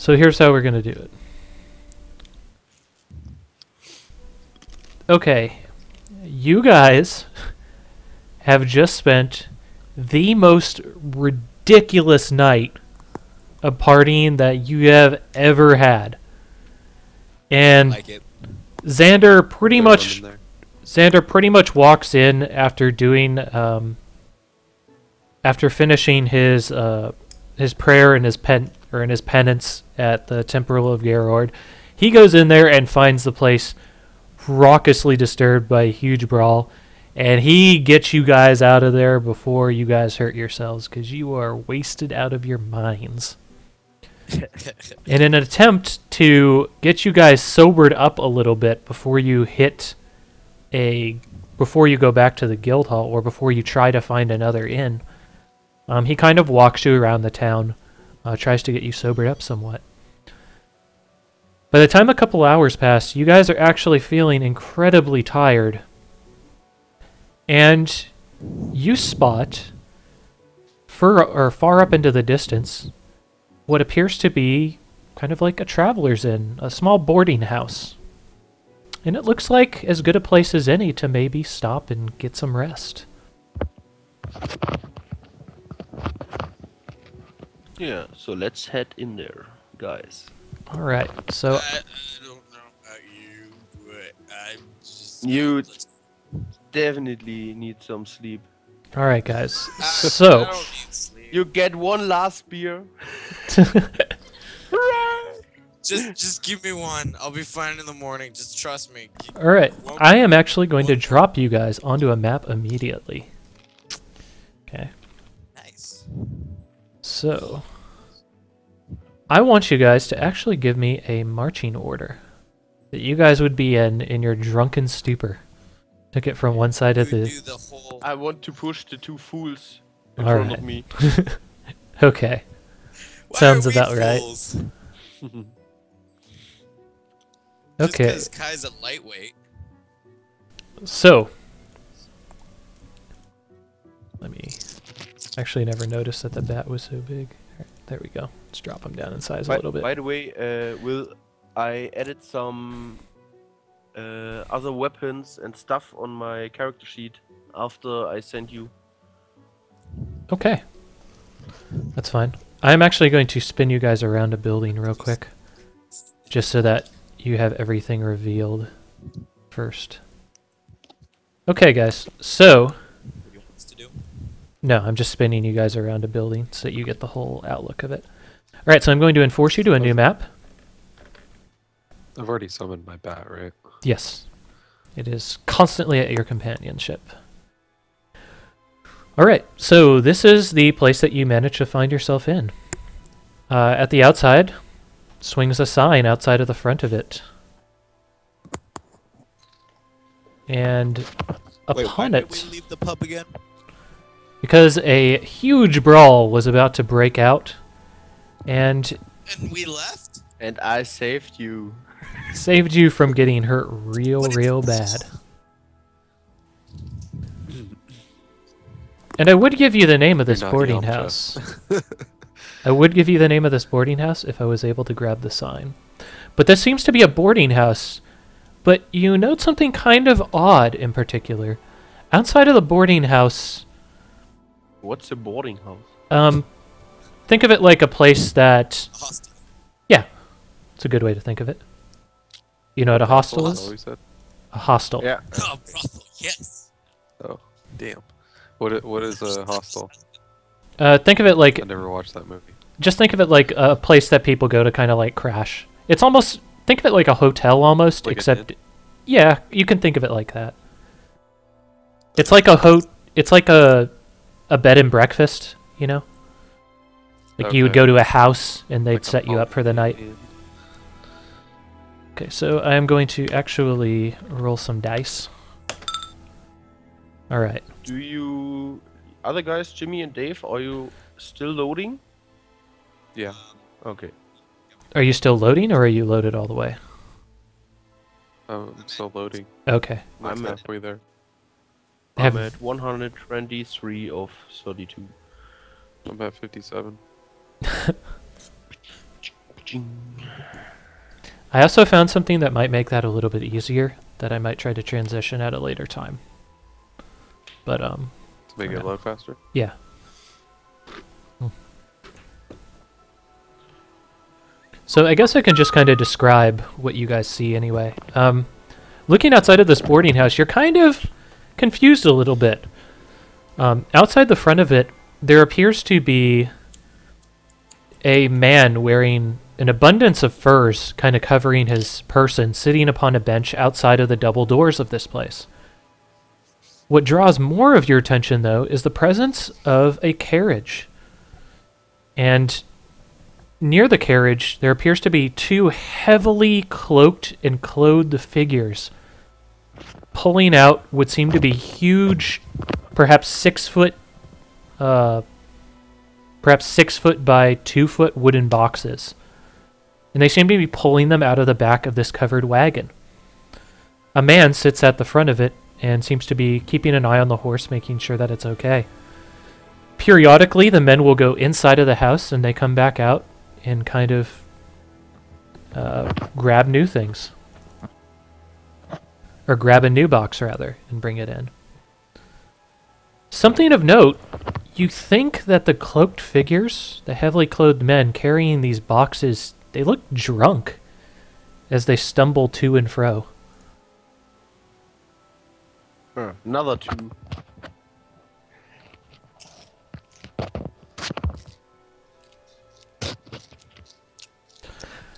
So here's how we're gonna do it. Okay, you guys have just spent the most ridiculous night of partying that you have ever had. And Like it. Xander pretty much walks in after doing after finishing his prayer and his penance at the Temple of Gerord. He goes in there and finds the place raucously disturbed by a huge brawl, and he gets you guys out of there before you guys hurt yourselves because you are wasted out of your minds. In an attempt to get you guys sobered up a little bit before you go back to the guild hall or before you try to find another inn, he kind of walks you around the town, tries to get you sobered up somewhat. By the time a couple hours pass, you guys are actually feeling incredibly tired, and you spot far up into the distance what appears to be kind of like a traveler's inn, a small boarding house. And it looks like as good a place as any to maybe stop and get some rest. Yeah, so let's head in there, guys. Alright, so I don't know about you, but I'm just. You definitely need some sleep. alright guys. I So don't need sleep. You get one last beer. Just give me one. I'll be fine in the morning. Just trust me. alright, I am actually going to drop you guys onto a map immediately. Okay. Nice. So I want you guys to actually give me a marching order that you guys would be in your drunken stupor. Took it from one side of You the... do the whole. I want to push the two fools in front of me. Okay. Why Sounds are we about right. fools? Okay. Just 'cause Kai's a lightweight. So, let me... Actually, never noticed that the bat was so big. Alright, there we go. Let's drop him down in size a little bit. By the way, I added some other weapons and stuff on my character sheet after I sent you. Okay. That's fine. I'm actually going to spin you guys around a building real quick. Just so that you have everything revealed first. Okay, guys. So... What he wants to do. No, I'm just spinning you guys around a building so that you get the whole outlook of it. Alright, so I'm going to enforce you to a new map. I've already summoned my bat, right? Yes. It is constantly at your companionship. Alright, so this is the place that you managed to find yourself in. At the outside swings a sign outside of the front of it. And Wait, why upon did it, we leave the pub again? because a huge brawl was about to break out, and And we left? And I saved you. saved you from getting hurt real bad. And I would give you the name of this You're not the boarding elf, house. Jeff. I would give you the name of this boarding house if I was able to grab the sign. But this seems to be a boarding house. But you note something kind of odd in particular. Outside of the boarding house, What's a boarding house? think of it like a place that... A hostel. Yeah, it's a good way to think of it. You know what a hostel That's is? what we said. A hostel. Yeah. Oh, brothel, yes. Oh, damn. What is a hostel? Think of it like... I never watched that movie. Just think of it like a place that people go to kind of like crash. It's almost... Think of it like a hotel almost, Like an except... inn? Yeah, you can think of it like that. It's like a bed and breakfast, you know? Like you would Okay. go to a house and they'd Like a set you up for the night. inn. Okay, so I am going to actually roll some dice. Alright. Do you... Other guys, Jimmy and Dave, are you still loading? Yeah. Okay. Are you still loading or are you loaded all the way? I'm still loading. Okay. I'm I'm at- halfway there. Have- I'm at 123 of 32. I'm at 57. I also found something that might make that a little bit easier that I might try to transition at a later time. But To make for it now. load faster. Yeah. So I guess I can just kind of describe what you guys see anyway. Looking outside of this boarding house, you're kind of confused a little bit. Outside the front of it, there appears to be a man wearing an abundance of furs kind of covering his person, sitting upon a bench outside of the double doors of this place. What draws more of your attention, though, is the presence of a carriage. And near the carriage, there appears to be two heavily cloaked and clothed figures pulling out what seem to be huge, perhaps 6 foot by 2 foot wooden boxes. And they seem to be pulling them out of the back of this covered wagon. A man sits at the front of it and seems to be keeping an eye on the horse, making sure that it's okay. Periodically, the men will go inside of the house and they come back out and kind of grab new things. Or grab a new box, rather, and bring it in. Something of note, you think that the cloaked figures, the heavily clothed men carrying these boxes, they look drunk as they stumble to and fro. Another 2.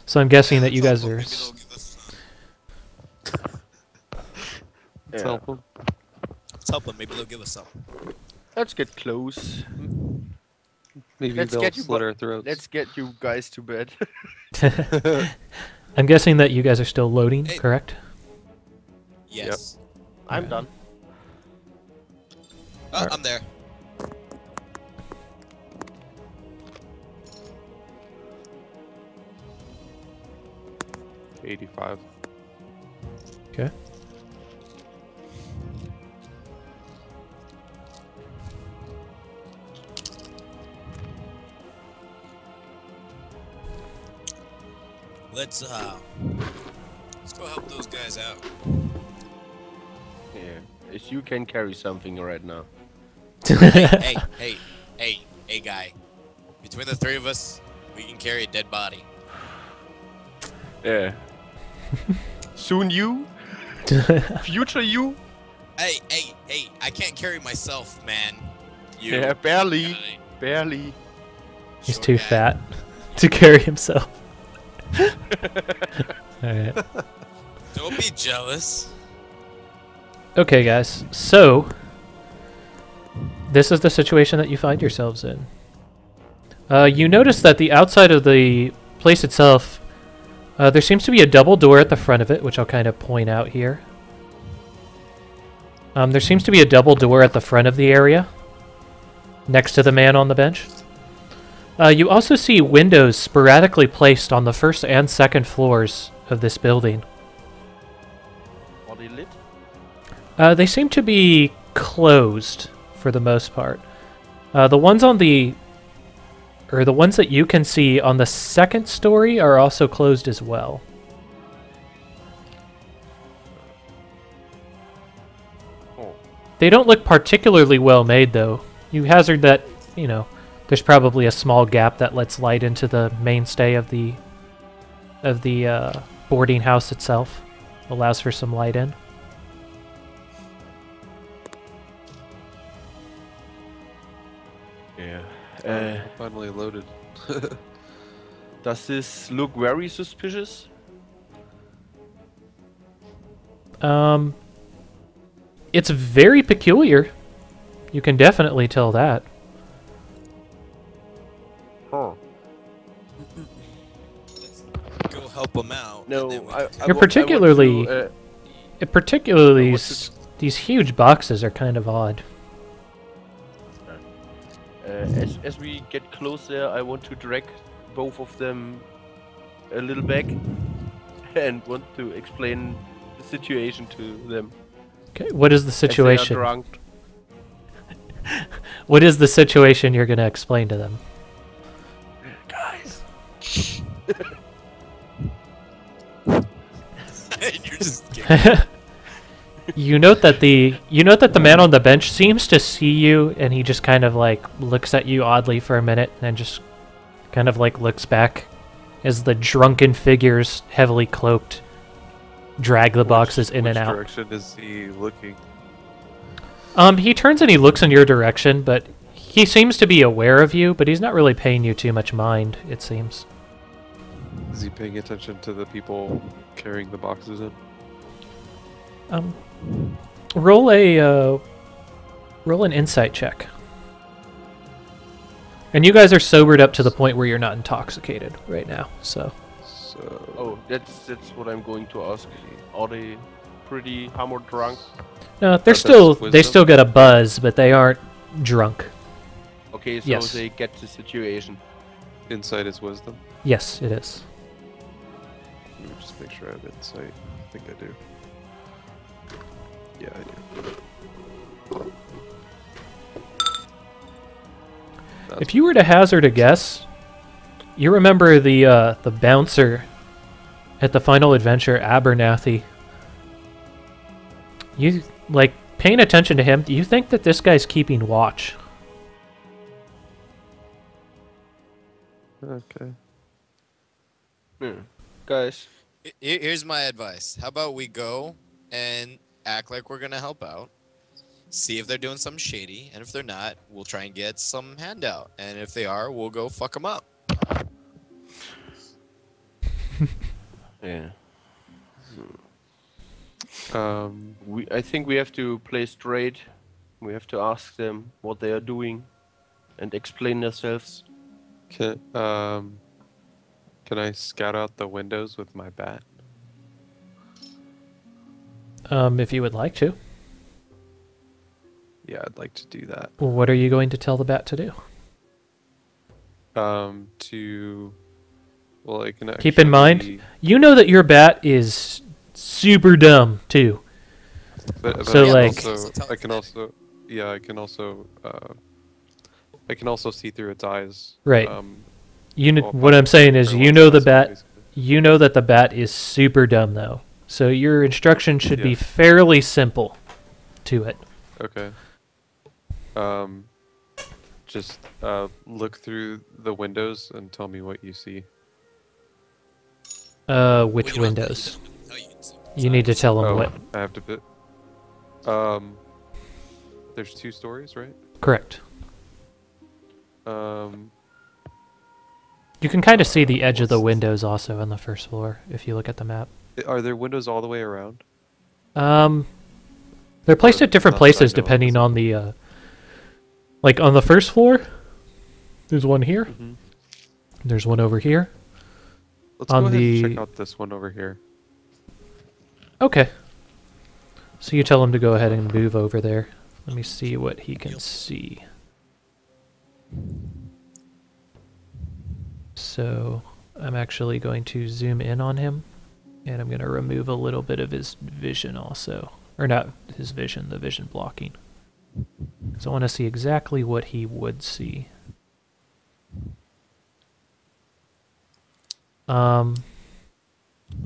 So I'm guessing that you guys are... Maybe they'll give us- Let's Yeah. help 'em. Let's help them. Maybe they'll give us some. Let's get close. Maybe Let's they'll get you slit bo- our throats. Let's get you guys to bed. I'm guessing that you guys are still loading, Hey. correct? Yes. I'm done. Oh, I'm there. $85. Okay. Let's go help those guys out. Yeah. If you can carry something right now. Hey, guy. Between the 3 of us, we can carry a dead body. Yeah. Soon you? Future you? Hey, I can't carry myself, man. You. Yeah, barely. guy. Barely. He's Short too guy. fat to carry himself. Alright. Don't be jealous. Okay, guys. So, this is the situation that you find yourselves in. You notice that the outside of the place itself, there seems to be a double door at the front of it, which I'll kind of point out here. There seems to be a double door at the front of the area, next to the man on the bench. You also see windows sporadically placed on the first and second floors of this building. Are they lit? They seem to be closed for the most part. The ones on the ones that you can see on the second story are also closed as well. Oh. They don't look particularly well made, though. You hazard that, you know, there's probably a small gap that lets light into the mainstay of the boarding house itself. Allows for some light in. Yeah. Finally loaded. Does this look very suspicious? It's very peculiar. You can definitely tell that. Huh. Go help them out. No, and then we I can- You're want- I want particularly- to, Particularly, I want these huge boxes are kind of odd. as we get closer, I want to drag both of them a little back and want to explain the situation to them. Okay, what is the as they are situation? drunk. What is the situation you're going to explain to them? Guys, You're just kidding. You note that the man on the bench seems to see you, and he just kind of like looks at you oddly for a minute, and then just kind of like looks back as the drunken figures, heavily cloaked, drag the boxes in and Which out. direction is he looking? He turns and he looks in your direction, but he seems to be aware of you, but he's not really paying you too much mind, it seems. Is he paying attention to the people carrying the boxes in? Roll an insight check. And you guys are sobered up to the point where you're not intoxicated right now, so. So Oh, that's what I'm going to ask. Are they pretty hammered drunk? No, that's they wisdom? still got a buzz, but they aren't drunk. Okay, so Yes. they get the situation. insight is wisdom. Yes, it is. Let me just make sure I have insight. I think I do. Yeah, I do. If you were to hazard a guess, you remember the bouncer at the final adventure, Abernathy. You like paying attention to him. Do you think that this guy's keeping watch? Okay. Guys, Here's my advice. How about we go and act like we're gonna help out, see if they're doing something shady, and if they're not, we'll try and get some handout, and if they are, we'll go fuck them up. yeah. Um, I think we have to play straight. We have to ask them what they are doing and explain themselves. can I scout out the windows with my bat? If you would like to. Yeah, I'd like to do that. What are you going to tell the bat to do? Well, I can Keep in mind, actually- you know that your bat is super dumb too. but so, I can like- also, I can also, yeah, I can also see through its eyes. Right. Well, What I'm saying is, or you what's know the the best bat. way, basically. You know that the bat is super dumb though. So your instruction should be Yeah. fairly simple to it. Okay. Just look through the windows and tell me what you see. Which Well, you don't- windows? you don't tell you, so- You need to tell them Oh, what. I have to put. There's 2 stories, right? Correct. Um, You can kind of see the edge of the windows also on the first floor if you look at the map. are there windows all the way around? They're placed Or at different not that I places know of, depending is on the. Like on the first floor, there's one here. Mhm. There's one over here. Let's On go ahead and the- check out this one over here. Okay. So you tell him to go ahead and move over there. Let me see what he can see. So I'm actually going to zoom in on him, and I'm going to remove a little bit of his vision also. Or not his vision, the vision blocking. So I want to see exactly what he would see.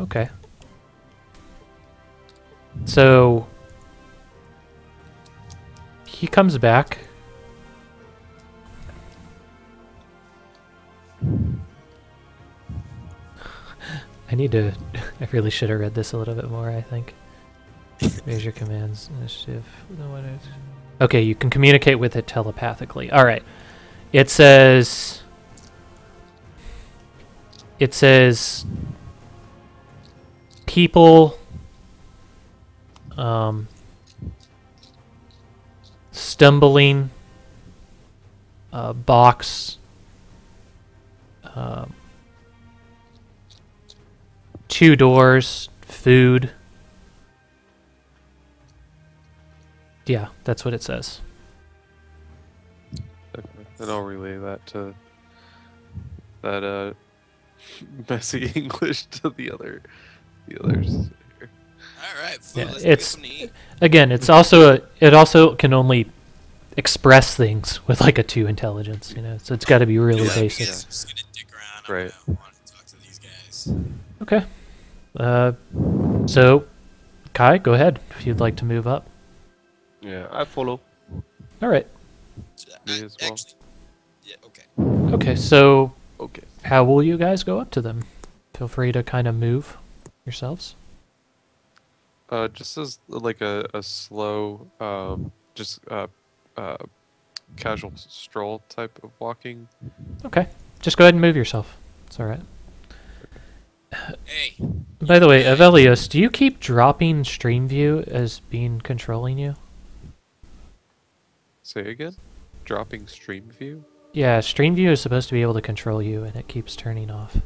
Okay. So he comes back. I need to. I really should have read this a little bit more, I think. Raise your commands. Initiative. Okay, you can communicate with it telepathically. Alright. It says. It says. People. Stumbling. Box. 2 doors. Food. Yeah, that's what it says. Okay. And I'll relay that to that messy English to the others. All right, food. Yeah, Let's it's- get some to eat. Again, it's also it also can only express things with like a 2 intelligence, you know. So it's got to be really Yeah, basic. Just gonna dick around. Right. I want to talk to these guys. Okay. So, Kai, go ahead if you'd like to move up. Yeah, I follow. All right. Me as well. Actually, yeah, okay. Okay, so Okay. how will you guys go up to them? Feel free to kind of move yourselves. Just as like a slow, just casual stroll type of walking. Okay. Just go ahead and move yourself. It's all right. Hey, By the way, Avelios, do you keep dropping stream view as being controlling you? Say again? Dropping stream view? Yeah, stream view is supposed to be able to control you, and it keeps turning off.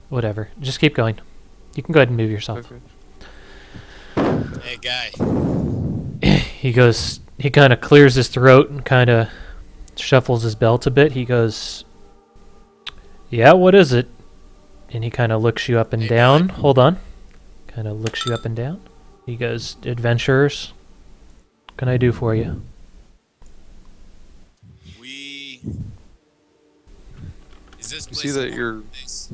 Whatever. Just keep going. You can go ahead and move yourself. Okay. hey, guy. He goes, he kind of clears his throat and kind of shuffles his belt a bit. He goes, yeah, what is it? And he kind of looks you up and Hey, down. bud. Hold on. Kind of looks you up and down. He goes, adventurers, what can I do for you? Is this We place see that a you're place?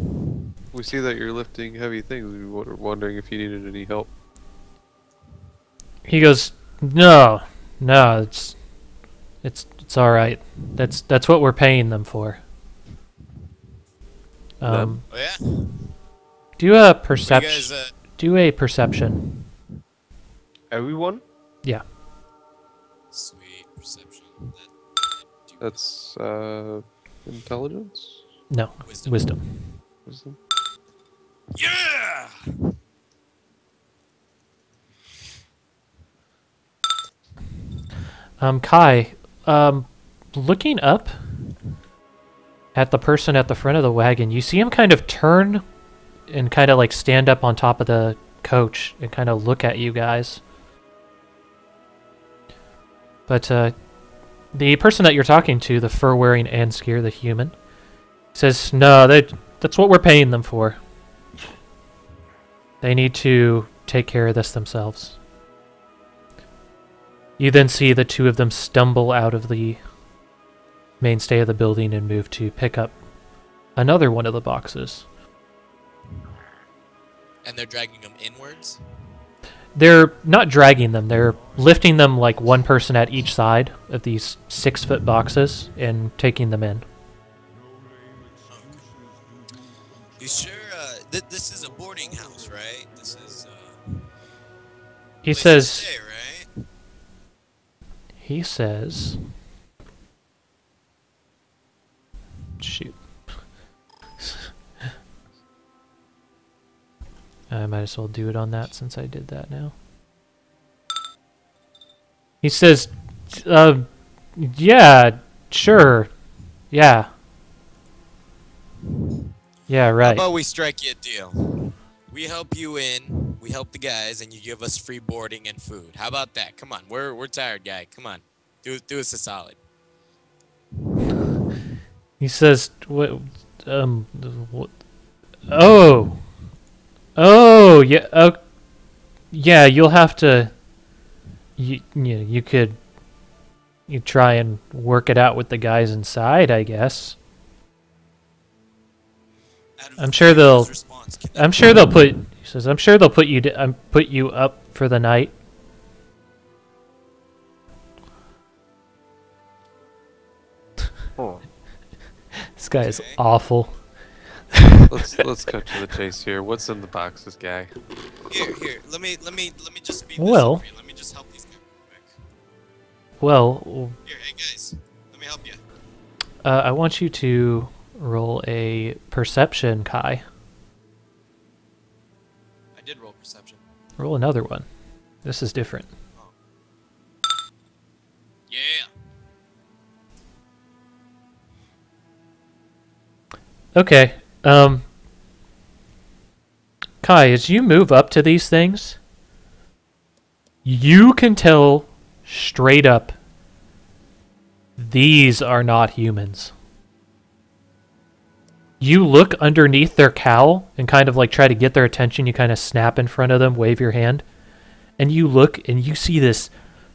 we see that you're lifting heavy things. We were wondering if you needed any help. He goes, no, it's all right. That's what we're paying them for. Them? Oh yeah. Do a You perception. guys, Do a perception. Everyone? Yeah. sweet perception. That's intelligence? No. Wisdom. Wisdom? Yeah. Kai, looking up at the person at the front of the wagon, you see him kind of turn and kind of like stand up on top of the coach and kind of look at you guys. But the person that you're talking to, the fur-wearing Anskir, the human, says, no, that's what we're paying them for. They need to take care of this themselves. You then see the two of them stumble out of the mainstay of the building and move to pick up another one of the boxes. And they're dragging them inwards. They're not dragging them, they're lifting them like one person at each side of these 6-foot boxes and taking them in. You sure? This is a boarding house, right? This is. He place to says, stay, right? he says, shoot. I might as well do it on that since I did that now. He says, yeah, sure, yeah. Yeah, How right. about we strike you a deal? We help you in, we help the guys, and you give us free boarding and food. How about that? Come on, we're tired, guy. Come on, do us a solid. He says, what, what, oh, yeah, yeah, you'll have to, you could, you try and work it out with the guys inside, I guess. Out of I'm sure they'll, Fireman's response, can I'm sure they'll put, he says, I'm sure they'll put you up for the night. Oh. This guy is Okay. awful. Let's cut to the chase here. What's in the boxes, guy? Here, let me just speed Well. this up for you. Let me just help these guys real quick. Well, Here, hey guys, let me help you. I want you to roll a perception, Kai. I did roll perception. Roll another one. This is different. Yeah. Okay. Kai, as you move up to these things, you can tell straight up these are not humans. You look underneath their cowl and kind of like try to get their attention. You kind of snap in front of them, wave your hand, and you look and you see this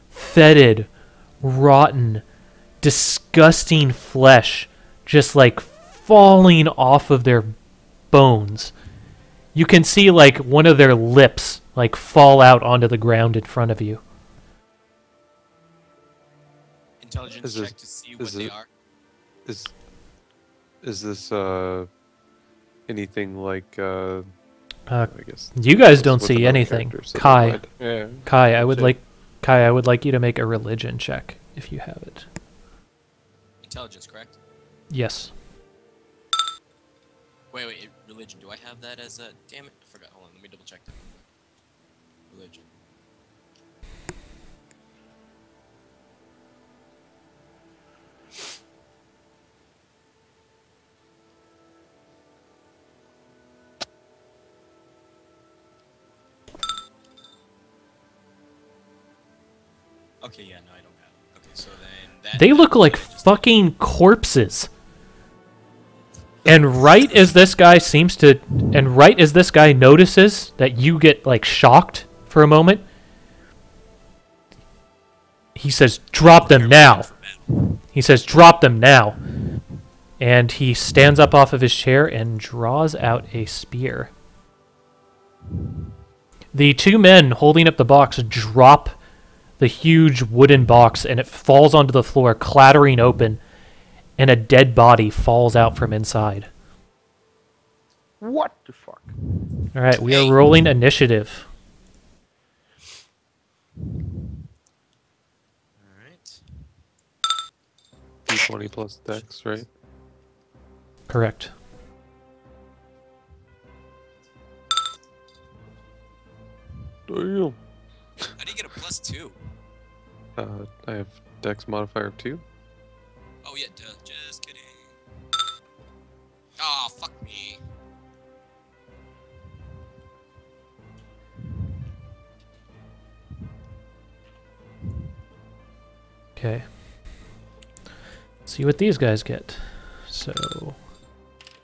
fetid, rotten, disgusting flesh just like falling off of their bones. You can see like one of their lips like fall out onto the ground in front of you. Intelligence Is this- check to see what is they it- are. Is this anything like Uh, I guess you guys it's don't with see another anything. character, so Kai, never mind. Yeah. Kai, I would Check. like, Kai, I would like you to make a religion check if you have it. Intelligence, correct? Yes. Wait, religion. Do I have that as a... Damn it, I forgot. Hold on, let me double check that. Religion. Okay, yeah, no, I don't have it. Okay, so then that... They look like just- fucking corpses. And right as this guy notices that you get like shocked for a moment, he says, "Drop them now." He says, "Drop them now." And he stands up off of his chair and draws out a spear. The two men holding up the box drop the huge wooden box and it falls onto the floor, clattering open, and a dead body falls out from inside. What the fuck? All right, we are rolling initiative. Alright. D20 plus Dex, right? Correct. Damn. How do you get a +2? I have Dex modifier of 2. Oh yeah, duh. Just kidding. Oh, fuck me. Okay. See what these guys get. So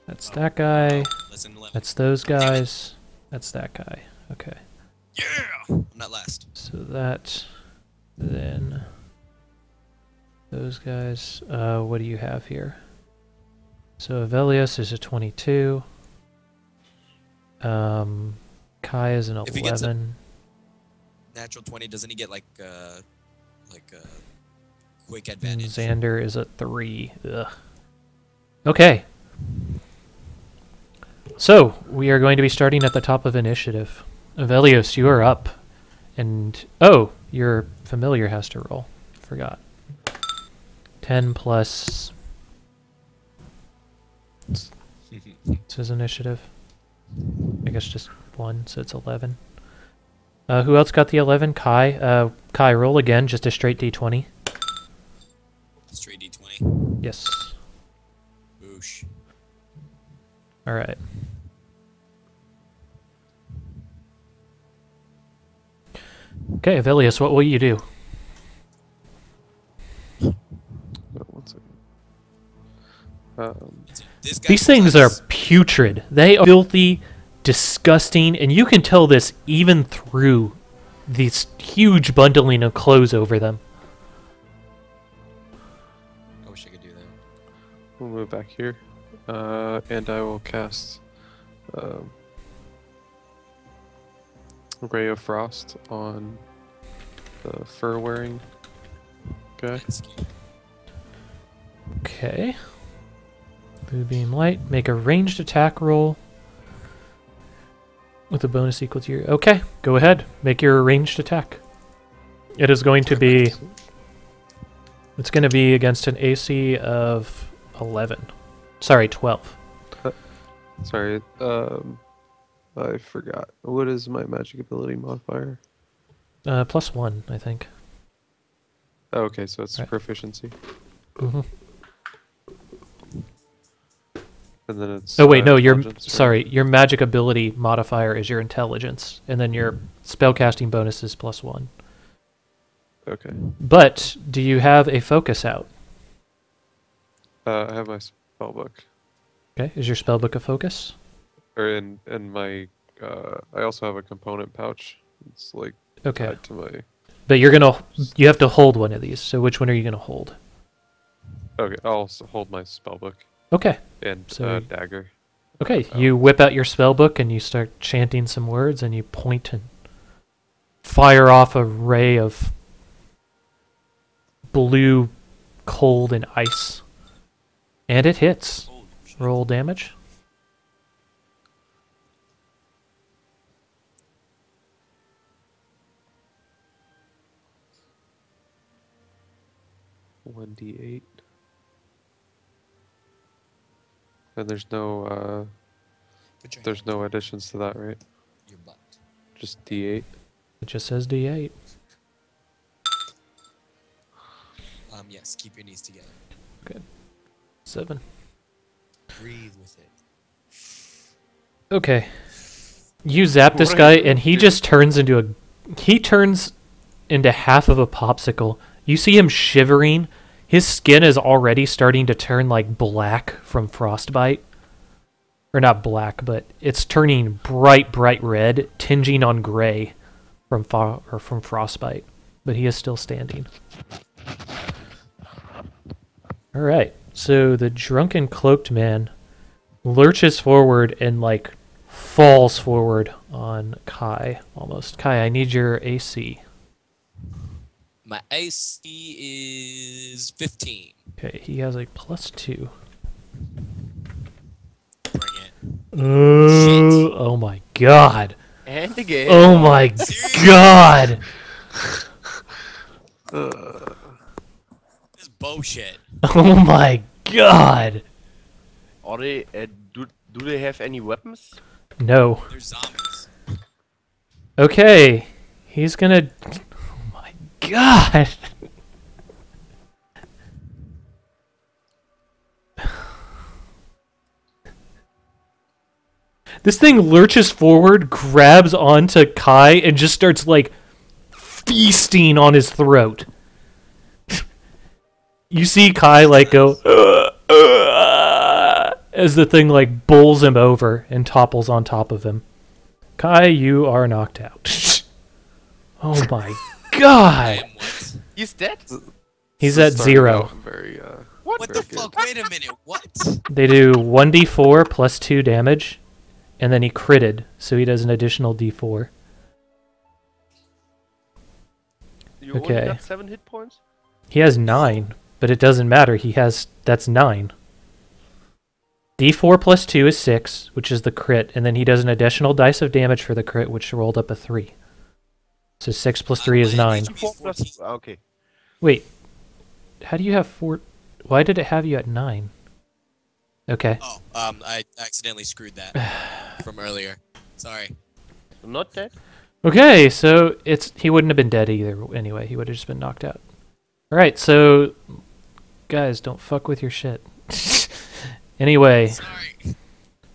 that's that guy. Listen, 11. That's those guys. That's that guy. Okay. Yeah! I'm not last. So that, then those guys. What do you have here? So Avelius is a 22. Kai is an If he gets a- 11. Natural 20, doesn't he get like quick advantage? Xander is a 3. Ugh. Okay. So, we are going to be starting at the top of initiative. Avelios, you are up. And, oh, your familiar has to roll. Forgot. 10 plus... What's his initiative? I guess just 1, so it's 11. Who else got the 11? Kai. Kai, roll again, just a straight d20. Straight D20. Yes. Boosh. Alright. Okay, Avelius, what will you do? No, one second. This guy These things are plus- putrid. They are filthy, disgusting, and you can tell this even through this huge bundling of clothes over them. I wish I could do that. We'll move back here. And I will cast Ray of Frost on the fur wearing guy. That's cute. Okay. Blue beam light. Make a ranged attack roll with a bonus equal to your... Okay, go ahead. Make your ranged attack. It is going to be... It's going to be against an AC of 11. Sorry, 12. Sorry, I forgot. What is my magic ability modifier? +1, I think. Oh, okay, so it's Right. proficiency. Mm-hmm. And then it's. Oh wait, no, your intelligence, right? sorry, your magic ability modifier is your intelligence, and then your spellcasting bonus is +1. Okay. But do you have a focus out? I have my spell book. Okay, is your spellbook a focus? Or in my. I also have a component pouch. It's like Okay, tied to my. but you have to hold one of these. So which one are you gonna hold? Okay, I'll also hold my spell book Okay, and So- dagger. Okay, you whip out your spell book and you start chanting some words and you point and fire off a ray of blue, cold, and ice. And it hits. Holy shit. Roll damage. One D8. And there's no Put your there's hand no additions to that, right? on your butt. Just D8. It just says D8. Yes, keep your knees together. 7. Breathe with it. Okay. You zap this What are guy you and he doing? just turns into a... He turns into half of a popsicle. You see him shivering. His skin is already starting to turn like black from frostbite. Or not black, but it's turning bright, bright red, tinging on gray from from frostbite. But he is still standing. Alright, so the drunken cloaked man lurches forward and like falls forward on Kai almost. Kai, I need your AC. My AC is 15. Okay, he has a +2. Bring it. Oh my god. And again. Oh my Seriously? god. This is bullshit. Oh my god. Are they? Do they have any weapons? No. They're zombies. Okay. He's gonna... Oh my god. This thing lurches forward, grabs onto Kai, and just starts, like, feasting on his throat. You see Kai, like, go... as the thing, like, bowls him over and topples on top of him. Kai, you are knocked out. Oh my I god! am what? He's dead. He's This at is starting 0. out Very What very the good. fuck? Wait a minute. What? They do 1d4 plus 2 damage, and then he critted, so he does an additional d4. You Okay. only got 7 hit points. He has 9, but it doesn't matter. That's 9. d4 plus 2 is 6, which is the crit, and then he does an additional dice of damage for the crit, which rolled up a 3. So 6 plus 3 is 9. 4 plus- Okay. Wait, how do you have 4? Why did it have you at 9? Okay. Oh, I accidentally screwed that from earlier. Sorry. Not dead. Okay, so he wouldn't have been dead either anyway. He would have just been knocked out. Alright, so guys, don't fuck with your shit. Anyway, Sorry.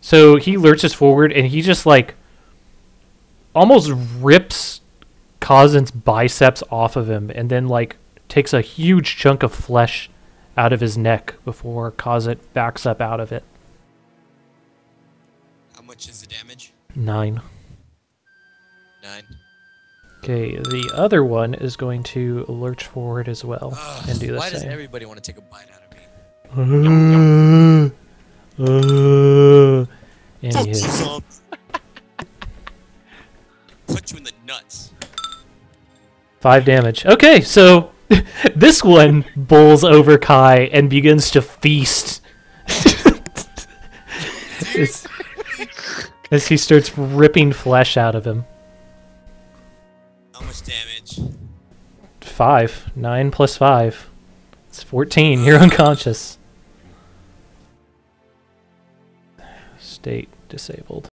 so he lurches forward and he just like almost rips Kazin's biceps off of him and then like takes a huge chunk of flesh out of his neck before Kazan backs up out of it. How much is the damage? 9. 9. Okay, the other one is going to lurch forward as well Ugh, and do the why does same. everybody want to take a bite out of me? And he Fuck you, hits. son. Punch you in the nuts. 5 damage. Okay, so this one bowls over Kai and begins to feast. as he starts ripping flesh out of him. How much damage? 5. 9 plus 5. It's 14. You're unconscious. State disabled.